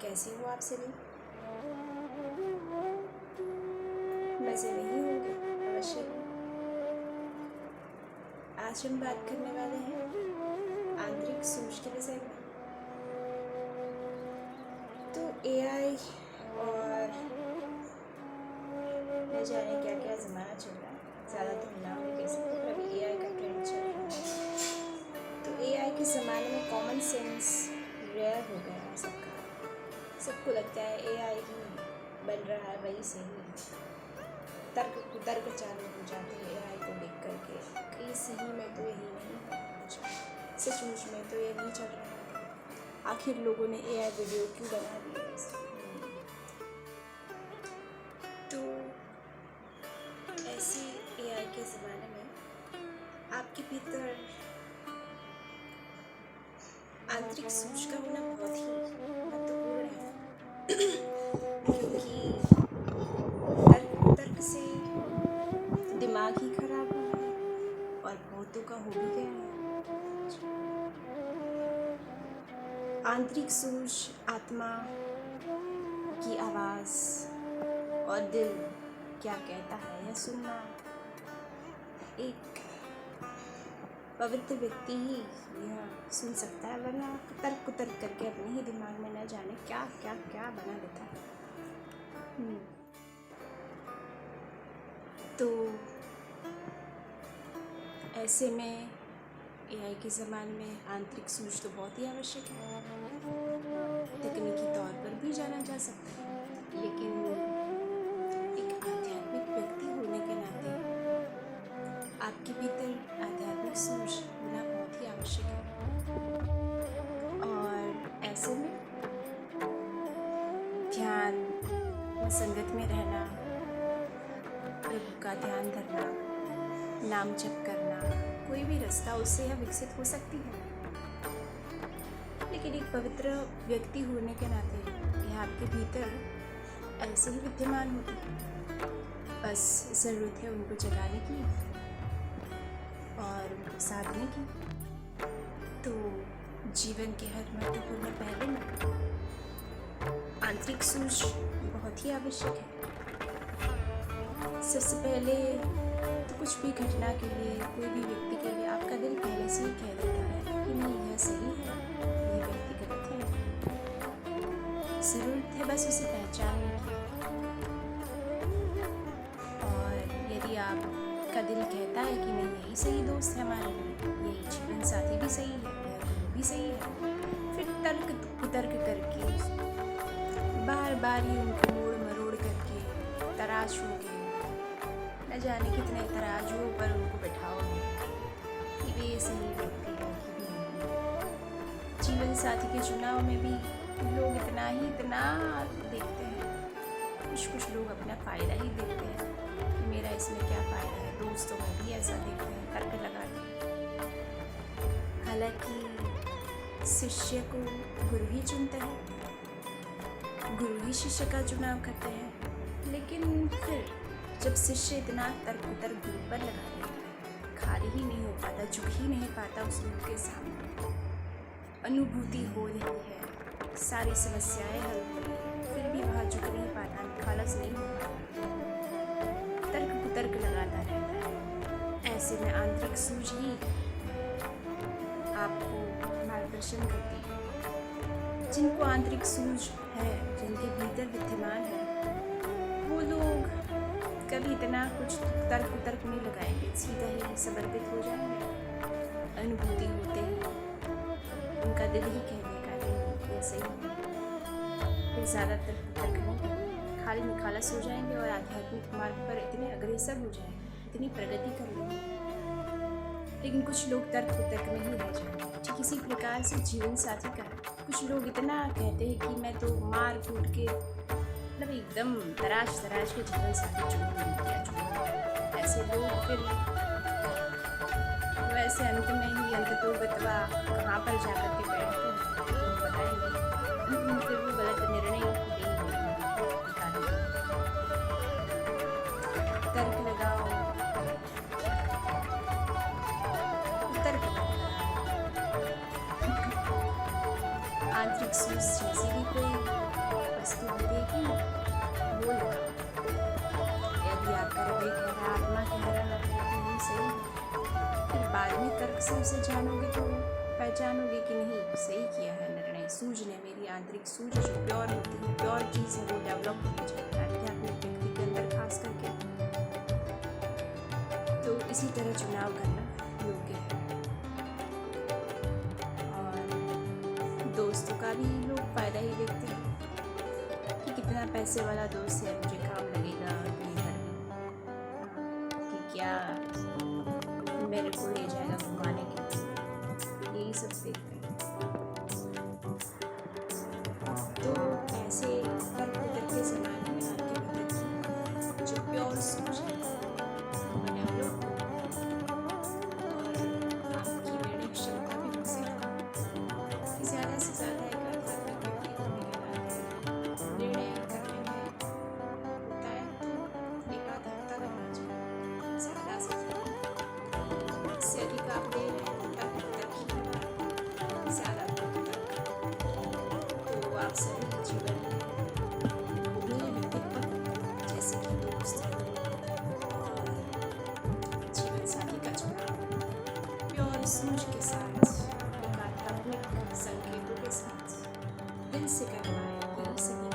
कैसी हो आप सभी? मज़े में ही होंगे अवश्य ही। आज हम बात करने वाले हैं आंतरिक सोच के विषय में। तो एआई और न जाने क्या क्या ज़माना चल रहा है, ज़्यादा तो नाम नहीं कह सकते, पर अभी एआई का ट्रेंड चल रहा है। तो एआई के ज़माने में कॉमन सेंस रेयर हो गया है सबका। सबको लगता है एआई ही बन रहा है, वही सही है। तर्क चालू हो जाते हैं एआई को देख करके कि सही में तो यही नहीं है, सचमुच में तो ये नहीं चल रहा है, आखिर लोगों ने एआई वीडियो क्यों बना दी है। तो ऐसे एआई के ज़माने में आपके भीतर आंतरिक सोच का होना बहुत ही महत्वपूर्ण है, क्योंकि तर्क से दिमाग ही खराब हुआ है और बहुतों का हो भी गया है। आंतरिक सोच आत्मा की आवाज़ और दिल क्या कहता है यह सुनना एक पवित्र व्यक्ति ही यह सुन सकता है, वरना तर्क करके अपने ही दिमाग में न जाने क्या क्या क्या बना लेता है। तो ऐसे में एआई के ज़माने में आंतरिक सोच तो बहुत ही आवश्यक है। तकनीकी तौर पर भी जाना जा सकता है, लेकिन एक आध्यात्मिक व्यक्ति होने के नाते आपके भीतर आध्यात्मिक सोच होना बहुत ही आवश्यक है। और ऐसे में ध्यान व संगत में रहना, प्रभु का ध्यान धरना, नाम जप करना, कोई भी रास्ता उससे यह विकसित हो सकती है। लेकिन एक पवित्र व्यक्ति होने के नाते यह आपके भीतर ऐसे ही विद्यमान होती है, बस ज़रूरत है उनको जगाने की और उनको साधने की। तो जीवन के हर महत्वपूर्ण पहलू में आंतरिक सोच बहुत ही आवश्यक है। सबसे पहले तो कुछ भी घटना के लिए, कोई भी व्यक्ति के लिए आपका दिल पहले से ही कह देता है कि नहीं, यह सही है, यह व्यक्ति गलत है। ज़रूरत है बस उसे पहचानने की। और यदि आपका दिल कहता है कि नहीं, यही सही दोस्त है हमारे लिए, यही जीवन साथी भी सही है, यह गुरु भी सही है, फिर तर्क करके बार बार ही उनको मोड़ मरोड़ करके तराशों के, न जाने कितने तराजुओं पर उनको बैठाओगे कि वे सही व्यक्ति है कि भी नहीं। जीवन साथी के चुनाव में भी लोग इतना देखते हैं, कुछ लोग अपना फ़ायदा ही देखते हैं कि मेरा इसमें क्या फ़ायदा है। दोस्तों में भी ऐसा देखते हैं, तर्क लगाते हैं। हालांकि शिष्य को गुरु ही चुनते हैं, गुरु ही शिष्य का चुनाव करते हैं। लेकिन फिर जब शिष्य इतना तर्क गुरु पर लगा देता है, खाली ही नहीं हो पाता, झुक ही नहीं पाता उस गुरु के सामने, अनुभूति हो रही है, सारी समस्याएं हल हो रही है, फिर भी वह झुक नहीं पाता, खालस नहीं हो पाता, तर्क लगाता रहता है। ऐसे में आंतरिक सूझ ही आपको मार्गदर्शन करती है। जिनको आंतरिक सूझ है, जिनके भीतर विद्यमान है, वो लोग कभी इतना कुछ तर्क नहीं लगाएंगे, सीधा ही समर्पित हो जाएंगे। अनुभूति होते ही उनका दिल ही कह देगा नहीं, ये सही है, फिर ज़्यादा तर्क नहीं, खाली निखालस हो जाएंगे और आध्यात्मिक मार्ग पर इतने अग्रसर हो जाएंगे, इतनी प्रगति कर लेंगे। लेकिन कुछ लोग तर्क में ही रह जाएंगे। ठीक इसी प्रकार से जीवन साथी का कुछ लोग इतना कहते हैं कि मैं तो मार कूट के, मतलब एकदम तराश के जीवन साथी चुनूंगा। ऐसे लोग फिर वैसे अंत में ही अंततोगत्वा कहाँ पर जाकर के बैठते हैं तो बताएंगे, फिर वो गलत निर्णय तर्क लगाओ, आंतरिक सूझ जैसी भी कोई से उसे जानोगे तो पहचानोगे कि नहीं, सही किया है निर्णय। सूझ ने, मेरी आंतरिक सूझ जो प्योर होती है, प्योर चीज़ है, वो डेवलप होनी चाहिए आध्यात्मिक व्यक्ति के अंदर खास करके। तो इसी तरह चुनाव करना योग्य है। और दोस्तों का भी लोग फ़ायदा ही देखते हैं कि कितना पैसे वाला दोस्त है, मुझे काम लगेगा कहीं पर भी, कि क्या मेरे को ले जाएगा घुमाने के लिए, यही सब देखते हैं। तो ऐसे पर कुदरती समान में आपके भीतर की जो प्योर सोच है वो डेवलप हो, और आपकी निर्णय क्षमता भी विकसित हो कि ज़्यादा से ज़्यादा एक आध्यात्मिक व्यक्ति होने के नाते निर्णय करने में होता है तो एकाग्रता रखना चाहिए, ज़्यादा से ज़्यादा। इससे अधिक आप दे रहे हैं तक ही ज़्यादा तो आप सभी जीवन में मूल्य व्यक्तित्व जैसे कि दोस्त और जीवन साथी का चुनाव प्योर सूझ के साथ, एक आध्यात्मिक संकेतों के साथ दिल से करवाएं, यही सही